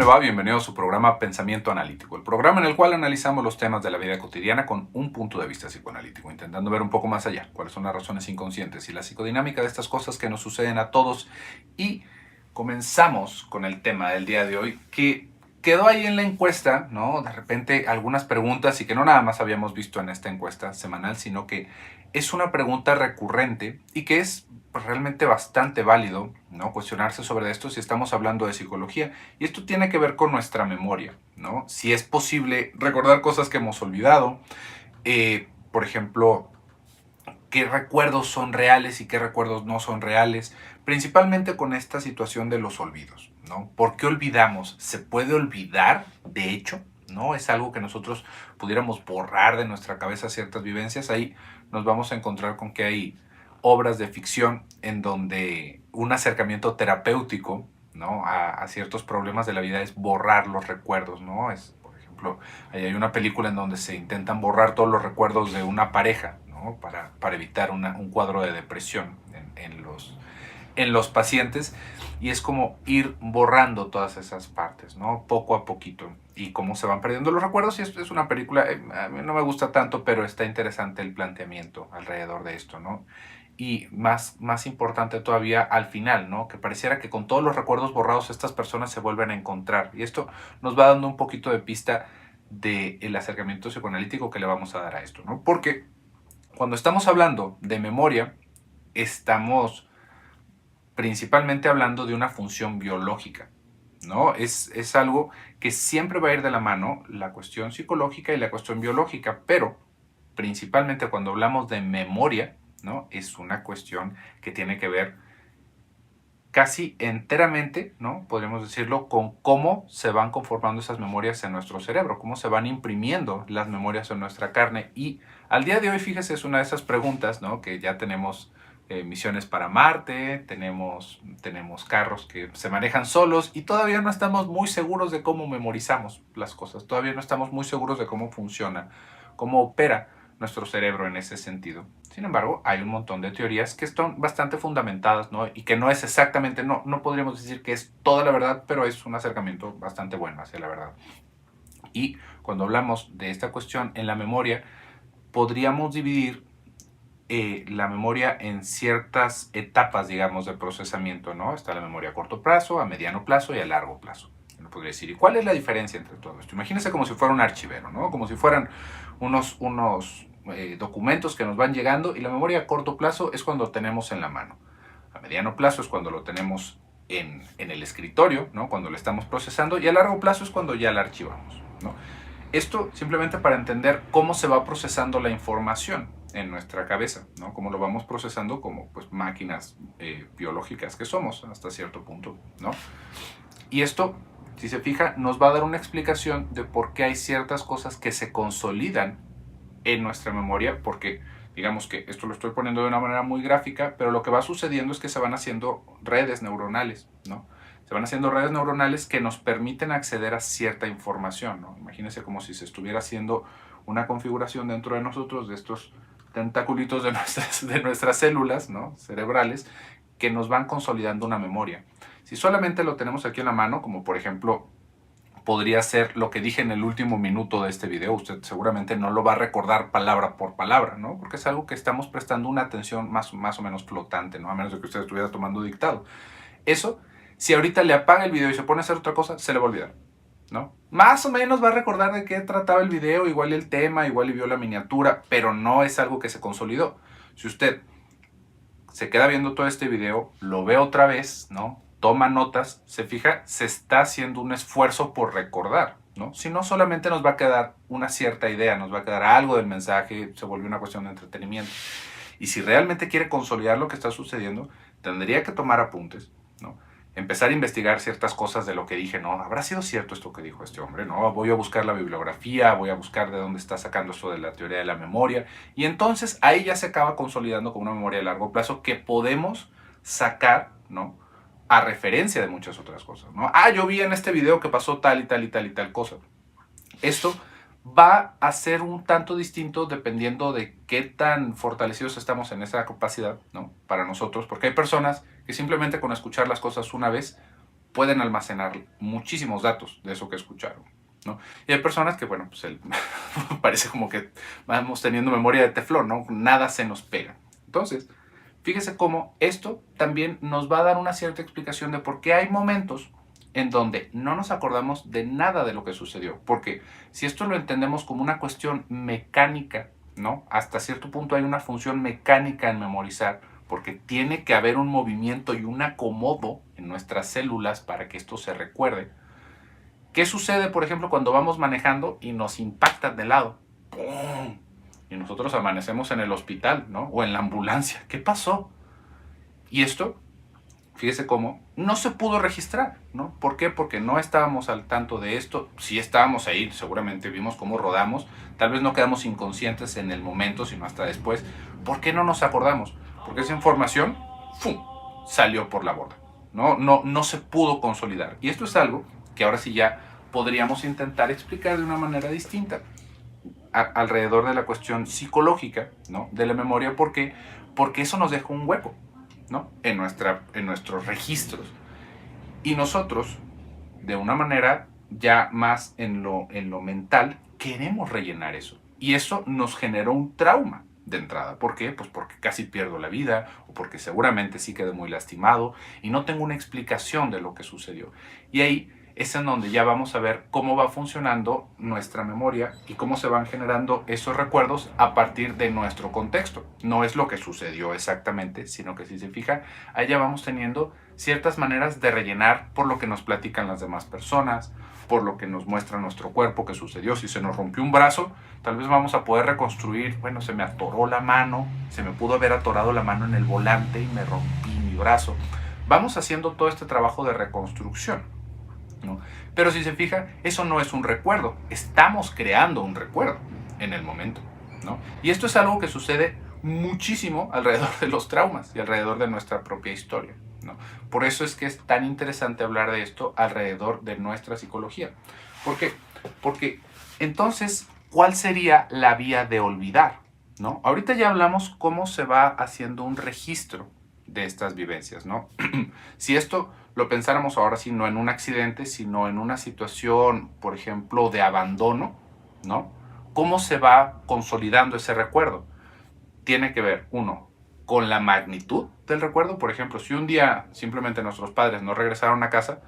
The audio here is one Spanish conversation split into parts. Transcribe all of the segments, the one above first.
le va? Bienvenido a su programa Pensamiento Analítico, el programa en el cual analizamos los temas de la vida cotidiana con un punto de vista psicoanalítico, intentando ver un poco más allá, cuáles son las razones inconscientes y la psicodinámica de estas cosas que nos suceden a todos. Y comenzamos con el tema del día de hoy, que quedó ahí en la encuesta, ¿no? De repente algunas preguntas y que no nada más habíamos visto en esta encuesta semanal, sino que es una pregunta recurrente y que es realmente bastante válido, ¿no? Cuestionarse sobre esto si estamos hablando de psicología. Y esto tiene que ver con nuestra memoria, ¿no? Si es posible recordar cosas que hemos olvidado, por ejemplo, qué recuerdos son reales y qué recuerdos no son reales, principalmente con esta situación de los olvidos, ¿no? ¿Por qué olvidamos? ¿Se puede olvidar, de hecho? ¿No? Es algo que nosotros pudiéramos borrar de nuestra cabeza ciertas vivencias. Ahí nos vamos a encontrar con que hay obras de ficción en donde un acercamiento terapéutico, ¿no? a ciertos problemas de la vida es borrar los recuerdos, ¿no? Por ejemplo, ahí hay una película en donde se intentan borrar todos los recuerdos de una pareja, ¿no? para evitar un cuadro de depresión en los pacientes, y es como ir borrando todas esas partes, ¿no? Poco a poquito, y cómo se van perdiendo los recuerdos. Y es una película, a mí no me gusta tanto, pero está interesante el planteamiento alrededor de esto, ¿no? Y más importante todavía al final, ¿no? Que pareciera que con todos los recuerdos borrados estas personas se vuelven a encontrar, y esto nos va dando un poquito de pista del acercamiento psicoanalítico que le vamos a dar a esto, ¿no? Porque cuando estamos hablando de memoria, estamos principalmente hablando de una función biológica, ¿no? Es algo que siempre va a ir de la mano, la cuestión psicológica y la cuestión biológica, pero principalmente cuando hablamos de memoria, ¿no? Es una cuestión que tiene que ver casi enteramente, ¿no? Podríamos decirlo, con cómo se van conformando esas memorias en nuestro cerebro, cómo se van imprimiendo las memorias en nuestra carne. Y al día de hoy, fíjese, es una de esas preguntas, ¿no? Que ya tenemos misiones para Marte, tenemos carros que se manejan solos, y todavía no estamos muy seguros de cómo memorizamos las cosas, todavía no estamos muy seguros de cómo funciona, cómo opera nuestro cerebro en ese sentido. Sin embargo, hay un montón de teorías que están bastante fundamentadas, ¿no? Y que no es exactamente, no podríamos decir que es toda la verdad, pero es un acercamiento bastante bueno hacia la verdad. Y cuando hablamos de esta cuestión en la memoria, podríamos dividir la memoria en ciertas etapas, digamos, de procesamiento, ¿no? Está la memoria a corto plazo, a mediano plazo y a largo plazo. Uno podría decir, ¿y cuál es la diferencia entre todo esto? Imagínense como si fuera un archivero, ¿no? Como si fueran unos documentos que nos van llegando, y la memoria a corto plazo es cuando lo tenemos en la mano. A mediano plazo es cuando lo tenemos en el escritorio, ¿no? Cuando lo estamos procesando, y a largo plazo es cuando ya la archivamos, ¿no? Esto simplemente para entender cómo se va procesando la información en nuestra cabeza, ¿no? Cómo lo vamos procesando como pues, máquinas biológicas que somos hasta cierto punto, ¿no? Y esto, si se fija, nos va a dar una explicación de por qué hay ciertas cosas que se consolidan en nuestra memoria, porque digamos que esto lo estoy poniendo de una manera muy gráfica, pero lo que va sucediendo es que se van haciendo redes neuronales, ¿no? Se van haciendo redes neuronales que nos permiten acceder a cierta información, ¿no? Imagínense como si se estuviera haciendo una configuración dentro de nosotros de estos tentaculitos de nuestras células, ¿no? Cerebrales, que nos van consolidando una memoria. Si solamente lo tenemos aquí en la mano, como por ejemplo podría ser lo que dije en el último minuto de este video, usted seguramente no lo va a recordar palabra por palabra, ¿no? Porque es algo que estamos prestando una atención más o menos flotante, ¿no? A menos de que usted estuviera tomando dictado. Eso, si ahorita le apaga el video y se pone a hacer otra cosa, se le va a olvidar, ¿no? Más o menos va a recordar de qué trataba el video, igual el tema, igual y vio la miniatura, pero no es algo que se consolidó. Si usted se queda viendo todo este video, lo ve otra vez, ¿no? Toma notas, se fija, se está haciendo un esfuerzo por recordar, ¿no? Si no, solamente nos va a quedar una cierta idea, nos va a quedar algo del mensaje, se volvió una cuestión de entretenimiento. Y si realmente quiere consolidar lo que está sucediendo, tendría que tomar apuntes, ¿no? Empezar a investigar ciertas cosas de lo que dije, ¿no? ¿Habrá sido cierto esto que dijo este hombre? ¿No? Voy a buscar la bibliografía, voy a buscar de dónde está sacando esto de la teoría de la memoria, y entonces ahí ya se acaba consolidando como una memoria de largo plazo que podemos sacar, ¿no? A referencia de muchas otras cosas, ¿no? Ah, yo vi en este video que pasó tal y tal y tal y tal cosa. Esto va a ser un tanto distinto dependiendo de qué tan fortalecidos estamos en esa capacidad, ¿no? Para nosotros, porque hay personas que simplemente con escuchar las cosas una vez pueden almacenar muchísimos datos de eso que escucharon, ¿no? Y hay personas que, bueno, pues parece como que vamos teniendo memoria de teflón, ¿no? Nada se nos pega. Entonces, fíjese cómo esto también nos va a dar una cierta explicación de por qué hay momentos en donde no nos acordamos de nada de lo que sucedió. Porque si esto lo entendemos como una cuestión mecánica, ¿no? Hasta cierto punto hay una función mecánica en memorizar, porque tiene que haber un movimiento y un acomodo en nuestras células para que esto se recuerde. ¿Qué sucede, por ejemplo, cuando vamos manejando y nos impactan de lado? ¡Pum! Y nosotros amanecemos en el hospital, ¿no? O en la ambulancia. ¿Qué pasó? Y esto, fíjese cómo, no se pudo registrar, ¿no? ¿Por qué? Porque no estábamos al tanto de esto. Sí estábamos ahí, seguramente vimos cómo rodamos. Tal vez no quedamos inconscientes en el momento, sino hasta después. ¿Por qué no nos acordamos? Porque esa información, ¡fum!, salió por la borda. No se pudo consolidar. Y esto es algo que ahora sí ya podríamos intentar explicar de una manera distinta alrededor de la cuestión psicológica, ¿no?, de la memoria. ¿Por qué? Porque eso nos deja un hueco, ¿no?, en nuestros registros. Y nosotros, de una manera ya más en lo mental, queremos rellenar eso. Y eso nos generó un trauma de entrada. ¿Por qué? Pues porque casi pierdo la vida, o porque seguramente sí quedé muy lastimado y no tengo una explicación de lo que sucedió. Y ahí es en donde ya vamos a ver cómo va funcionando nuestra memoria y cómo se van generando esos recuerdos a partir de nuestro contexto. No es lo que sucedió exactamente, sino que si se fija, ahí ya vamos teniendo ciertas maneras de rellenar por lo que nos platican las demás personas, por lo que nos muestra nuestro cuerpo que sucedió. Si se nos rompió un brazo, tal vez vamos a poder reconstruir, bueno, se me atoró la mano, se me pudo haber atorado la mano en el volante y me rompí mi brazo. Vamos haciendo todo este trabajo de reconstrucción, ¿no? Pero si se fija, eso no es un recuerdo, estamos creando un recuerdo en el momento, ¿no? Y esto es algo que sucede muchísimo alrededor de los traumas y alrededor de nuestra propia historia, ¿no? Por eso es que es tan interesante hablar de esto alrededor de nuestra psicología. ¿Por qué? Porque entonces, ¿cuál sería la vía de olvidar, ¿no? Ahorita ya hablamos cómo se va haciendo un registro de estas vivencias, ¿no? Si esto lo pensáramos ahora sí, no en un accidente, sino en una situación, por ejemplo, de abandono, ¿no? ¿Cómo se va consolidando ese recuerdo? Tiene que ver, uno, con la magnitud del recuerdo. Por ejemplo, si un día simplemente nuestros padres no regresaron a casa,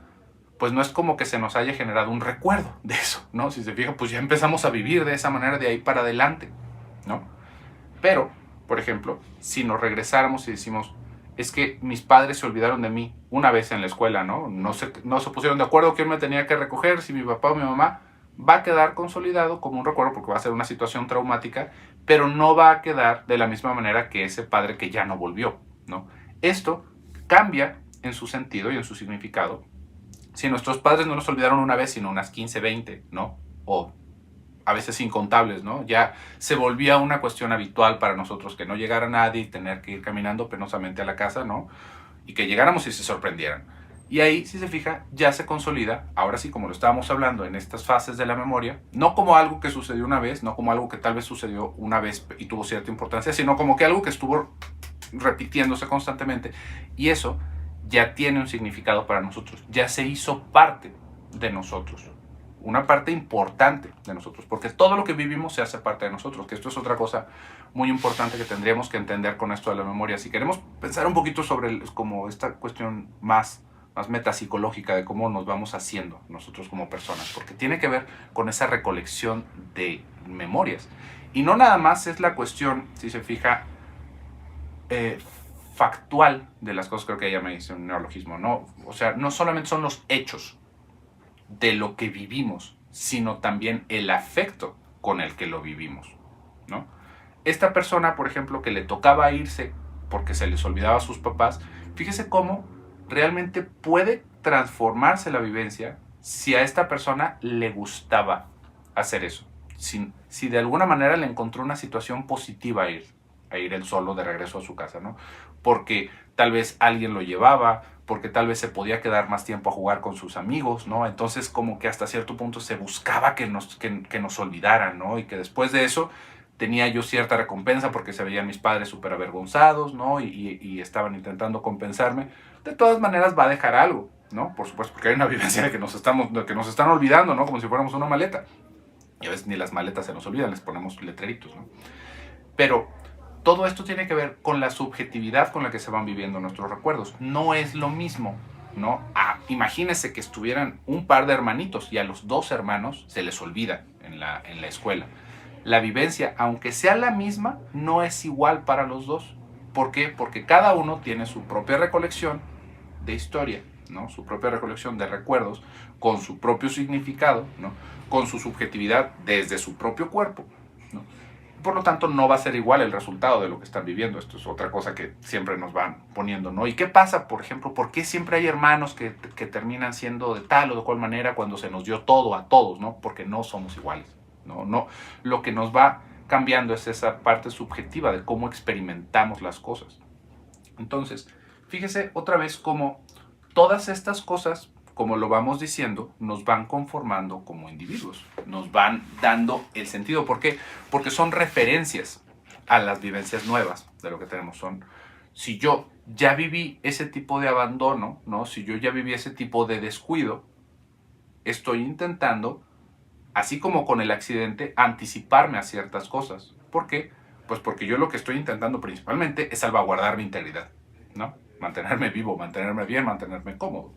pues no es como que se nos haya generado un recuerdo de eso, ¿no? Si se fijan, pues ya empezamos a vivir de esa manera de ahí para adelante, ¿no? Pero, por ejemplo, si nos regresáramos y decimos, es que mis padres se olvidaron de mí una vez en la escuela, ¿no? No se pusieron de acuerdo quién me tenía que recoger, si mi papá o mi mamá, va a quedar consolidado como un recuerdo porque va a ser una situación traumática, pero no va a quedar de la misma manera que ese padre que ya no volvió, ¿no? Esto cambia en su sentido y en su significado si nuestros padres no nos olvidaron una vez, sino unas 15, 20, ¿no? O a veces incontables, ¿no? Ya se volvía una cuestión habitual para nosotros que no llegara nadie y tener que ir caminando penosamente a la casa, ¿no? Y que llegáramos y se sorprendieran. Y ahí, si se fija, ya se consolida, ahora sí, como lo estábamos hablando en estas fases de la memoria, no como algo que sucedió una vez, no como algo que tal vez sucedió una vez y tuvo cierta importancia, sino como que algo que estuvo repitiéndose constantemente. Y eso ya tiene un significado para nosotros, ya se hizo parte de nosotros, una parte importante de nosotros, porque todo lo que vivimos se hace parte de nosotros, que esto es otra cosa muy importante que tendríamos que entender con esto de la memoria. Si queremos pensar un poquito sobre como esta cuestión más metapsicológica de cómo nos vamos haciendo nosotros como personas, porque tiene que ver con esa recolección de memorias. Y no nada más es la cuestión, si se fija, factual de las cosas, creo que ella me dice un neologismo, ¿no? O sea, no solamente son los hechos de lo que vivimos, sino también el afecto con el que lo vivimos, ¿no? Esta persona, por ejemplo, que le tocaba irse porque se les olvidaba a sus papás, fíjese cómo realmente puede transformarse la vivencia si a esta persona le gustaba hacer eso. Si de alguna manera le encontró una situación positiva a ir él solo de regreso a su casa, ¿no? Porque tal vez alguien lo llevaba, porque tal vez se podía quedar más tiempo a jugar con sus amigos, ¿no? Entonces como que hasta cierto punto se buscaba que nos olvidaran, ¿no? Y que después de eso tenía yo cierta recompensa porque se veían mis padres súper avergonzados, ¿no? Y estaban intentando compensarme. De todas maneras va a dejar algo. ¿no? Por supuesto, porque hay una vivencia de que nos están olvidando, ¿no? Como si fuéramos una maleta. Y a veces ni las maletas se nos olvidan, les ponemos letreritos, ¿no? Pero todo esto tiene que ver con la subjetividad con la que se van viviendo nuestros recuerdos. No es lo mismo, ¿no? Imagínense que estuvieran un par de hermanitos y a los dos hermanos se les olvida en la escuela. La vivencia, aunque sea la misma, no es igual para los dos. ¿Por qué? Porque cada uno tiene su propia recolección de historia, ¿no? Su propia recolección de recuerdos, con su propio significado, ¿no? Con su subjetividad desde su propio cuerpo, ¿no? Por lo tanto, no va a ser igual el resultado de lo que están viviendo. Esto es otra cosa que siempre nos van poniendo, ¿no? ¿Y qué pasa, por ejemplo? ¿Por qué siempre hay hermanos que terminan siendo de tal o de cual manera cuando se nos dio todo a todos, ¿no? Porque no somos iguales, ¿no? No, lo que nos va cambiando es esa parte subjetiva de cómo experimentamos las cosas. Entonces, fíjese otra vez cómo todas estas cosas, como lo vamos diciendo, nos van conformando como individuos, nos van dando el sentido. ¿Por qué? Porque son referencias a las vivencias nuevas de lo que tenemos. Si yo ya viví ese tipo de abandono, ¿no? Si yo ya viví ese tipo de descuido, estoy intentando, así como con el accidente, anticiparme a ciertas cosas. ¿Por qué? Pues porque yo lo que estoy intentando principalmente es salvaguardar mi integridad, ¿no? Mantenerme vivo, mantenerme bien, mantenerme cómodo.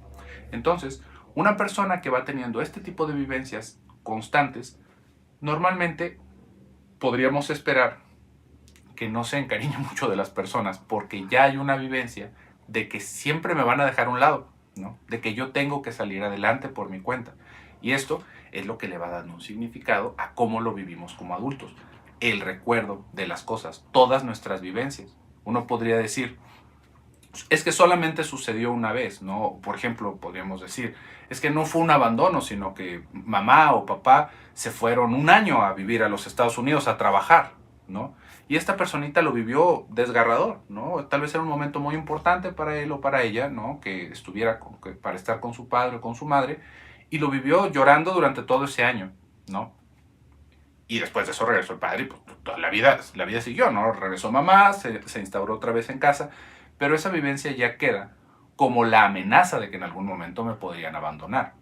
Entonces, una persona que va teniendo este tipo de vivencias constantes, normalmente podríamos esperar que no se encariñe mucho de las personas porque ya hay una vivencia de que siempre me van a dejar a un lado, ¿no? De que yo tengo que salir adelante por mi cuenta. Y esto es lo que le va dando un significado a cómo lo vivimos como adultos. El recuerdo de las cosas, todas nuestras vivencias. Uno podría decir, es que solamente sucedió una vez, ¿no? Por ejemplo, podríamos decir, es que no fue un abandono, sino que mamá o papá se fueron un año a vivir a los Estados Unidos a trabajar, ¿no? Y esta personita lo vivió desgarrador, ¿no? Tal vez era un momento muy importante para él o para ella, ¿no? Que estuviera para estar con su padre o con su madre, y lo vivió llorando durante todo ese año, ¿no? Y después de eso regresó el padre y pues toda la vida siguió, ¿no? Regresó mamá, se instauró otra vez en casa, pero esa vivencia ya queda como la amenaza de que en algún momento me podrían abandonar.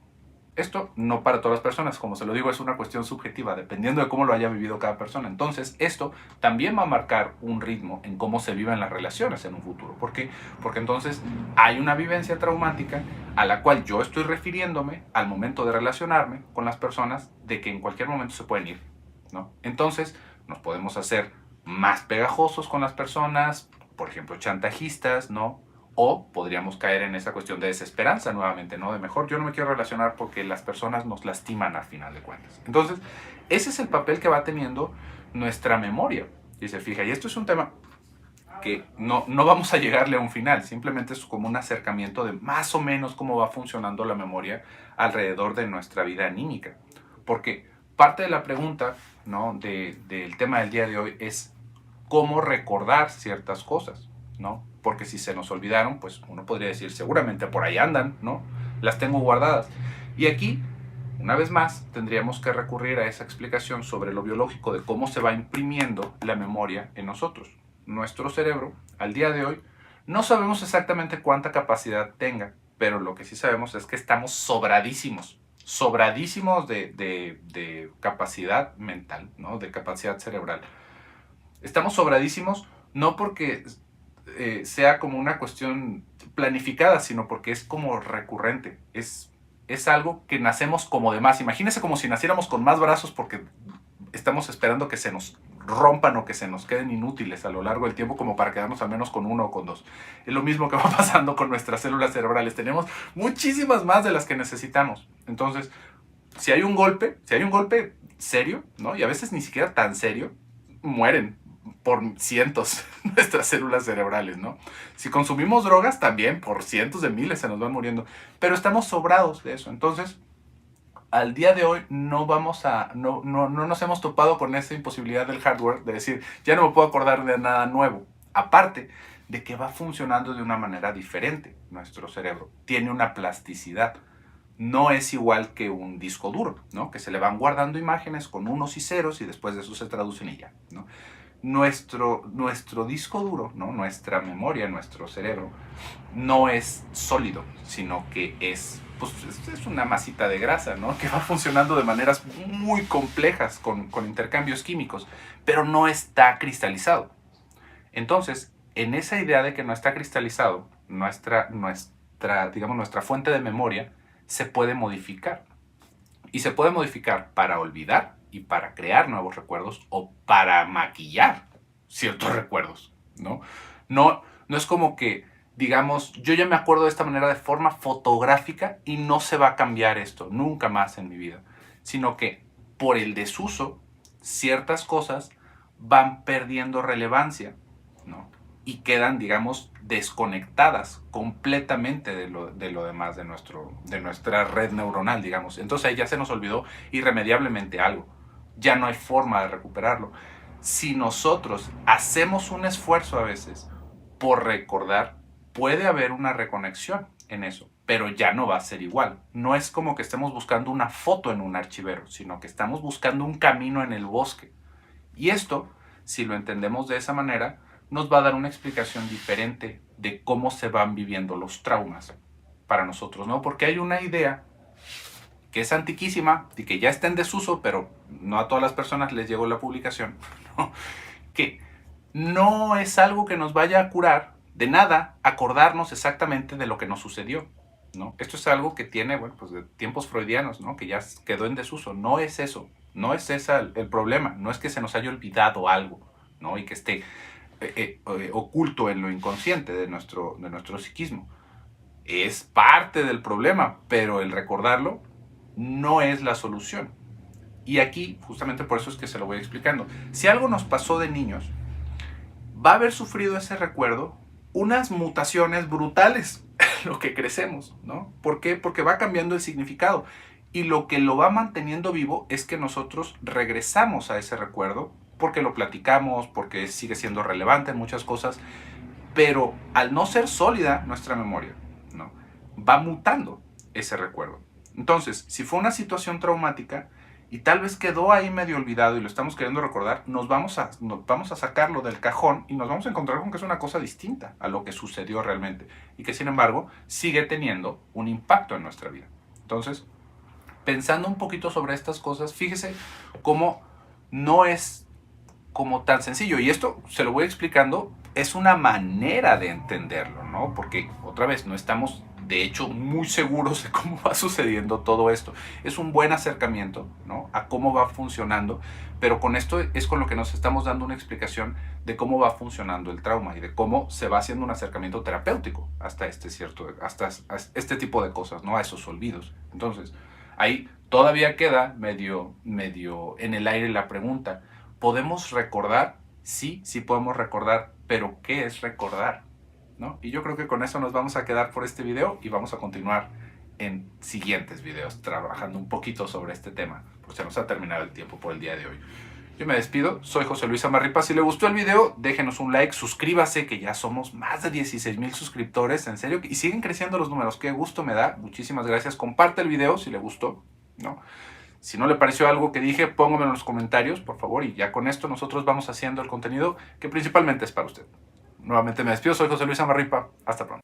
Esto no para todas las personas, como se lo digo, es una cuestión subjetiva, dependiendo de cómo lo haya vivido cada persona. Entonces, esto también va a marcar un ritmo en cómo se viven las relaciones en un futuro. ¿Por qué? Porque entonces hay una vivencia traumática a la cual yo estoy refiriéndome al momento de relacionarme con las personas de que en cualquier momento se pueden ir, ¿no? Entonces, nos podemos hacer más pegajosos con las personas, por ejemplo, chantajistas, ¿no? O podríamos caer en esa cuestión de desesperanza nuevamente, ¿no? De mejor yo no me quiero relacionar porque las personas nos lastiman al final de cuentas. Entonces, ese es el papel que va teniendo nuestra memoria. Y se fija, y esto es un tema que no vamos a llegarle a un final, simplemente es como un acercamiento de más o menos cómo va funcionando la memoria alrededor de nuestra vida anímica. Porque parte de la pregunta, ¿no? del tema del día de hoy es cómo recordar ciertas cosas, ¿no? Porque si se nos olvidaron, pues uno podría decir, seguramente por ahí andan, ¿no? Las tengo guardadas. Y aquí, una vez más, tendríamos que recurrir a esa explicación sobre lo biológico de cómo se va imprimiendo la memoria en nosotros. Nuestro cerebro, al día de hoy, no sabemos exactamente cuánta capacidad tenga, pero lo que sí sabemos es que estamos sobradísimos de capacidad mental, ¿no? De capacidad cerebral. Estamos sobradísimos no porque sea como una cuestión planificada, sino porque es como recurrente. Es algo que nacemos como de más. Imagínense como si naciéramos con más brazos porque estamos esperando que se nos rompan o que se nos queden inútiles a lo largo del tiempo como para quedarnos al menos con uno o con dos. Es lo mismo que va pasando con nuestras células cerebrales. Tenemos muchísimas más de las que necesitamos. Entonces, si hay un golpe serio, ¿no? Y a veces ni siquiera tan serio, mueren por cientos nuestras células cerebrales, ¿no? Si consumimos drogas, también por cientos de miles se nos van muriendo. Pero estamos sobrados de eso. Entonces, al día de hoy no nos hemos topado con esa imposibilidad del hardware de decir, ya no me puedo acordar de nada nuevo. Aparte de que va funcionando de una manera diferente nuestro cerebro. Tiene una plasticidad. No es igual que un disco duro, ¿no? Que se le van guardando imágenes con unos y ceros y después de eso se traducen y ya, ¿no? nuestro disco duro, ¿no? Nuestra memoria, nuestro cerebro, no es sólido, sino que pues, es una masita de grasa, ¿no? Que va funcionando de maneras muy complejas con intercambios químicos, pero no está cristalizado. Entonces, en esa idea de que no está cristalizado, digamos, nuestra fuente de memoria se puede modificar. Y se puede modificar para olvidar y para crear nuevos recuerdos o para maquillar ciertos recuerdos, ¿no? No es como que, digamos, yo ya me acuerdo de esta manera de forma fotográfica y no se va a cambiar esto nunca más en mi vida, sino que por el desuso ciertas cosas van perdiendo relevancia, ¿no? Y quedan, digamos, desconectadas completamente de lo demás de nuestra red neuronal, digamos. Entonces ahí ya se nos olvidó irremediablemente algo. Ya no hay forma de recuperarlo. Si nosotros hacemos un esfuerzo a veces por recordar, puede haber una reconexión en eso, pero ya no va a ser igual. No es como que estemos buscando una foto en un archivero, sino que estamos buscando un camino en el bosque. Y esto, si lo entendemos de esa manera, nos va a dar una explicación diferente de cómo se van viviendo los traumas para nosotros, ¿no? Porque hay una idea que es antiquísima y que ya está en desuso, pero no a todas las personas les llegó la publicación, ¿no? Que no es algo que nos vaya a curar de nada acordarnos exactamente de lo que nos sucedió, ¿no? Esto es algo que tiene, bueno, pues de tiempos freudianos, ¿no? Que ya quedó en desuso. No es eso, no es ese el problema, no es que se nos haya olvidado algo, ¿no? Y que esté oculto en lo inconsciente de nuestro psiquismo. Es parte del problema, pero el recordarlo no es la solución. Y aquí, justamente por eso es que se lo voy explicando. Si algo nos pasó de niños, va a haber sufrido ese recuerdo unas mutaciones brutales en lo que crecemos, ¿no? ¿Por qué? Porque va cambiando el significado. Y lo que lo va manteniendo vivo es que nosotros regresamos a ese recuerdo porque lo platicamos, porque sigue siendo relevante en muchas cosas, pero al no ser sólida nuestra memoria, ¿no? Va mutando ese recuerdo. Entonces, si fue una situación traumática y tal vez quedó ahí medio olvidado y lo estamos queriendo recordar, nos vamos a sacarlo del cajón y nos vamos a encontrar con que es una cosa distinta a lo que sucedió realmente y que sin embargo sigue teniendo un impacto en nuestra vida. Entonces, pensando un poquito sobre estas cosas, fíjese cómo no es como tan sencillo. Y esto se lo voy explicando, es una manera de entenderlo, ¿no? Porque, otra vez, no estamos, de hecho, muy seguros de cómo va sucediendo todo esto. Es un buen acercamiento, ¿no? A cómo va funcionando, pero con esto es con lo que nos estamos dando una explicación de cómo va funcionando el trauma y de cómo se va haciendo un acercamiento terapéutico hasta este tipo de cosas, ¿no? A esos olvidos. Entonces, ahí todavía queda medio en el aire la pregunta. ¿Podemos recordar? Sí, sí podemos recordar, pero ¿qué es recordar? ¿No? Y yo creo que con eso nos vamos a quedar por este video y vamos a continuar en siguientes videos trabajando un poquito sobre este tema, porque se nos ha terminado el tiempo por el día de hoy. Yo me despido, soy José Luis Amarripa. Si le gustó el video, déjenos un like, suscríbase, que ya somos más de 16,000 suscriptores, en serio, y siguen creciendo los números, qué gusto me da, muchísimas gracias. Comparte el video si le gustó, ¿no? Si no le pareció algo que dije, póngame en los comentarios, por favor, y ya con esto nosotros vamos haciendo el contenido que principalmente es para usted. Nuevamente me despido, soy José Luis Amarripa, hasta pronto.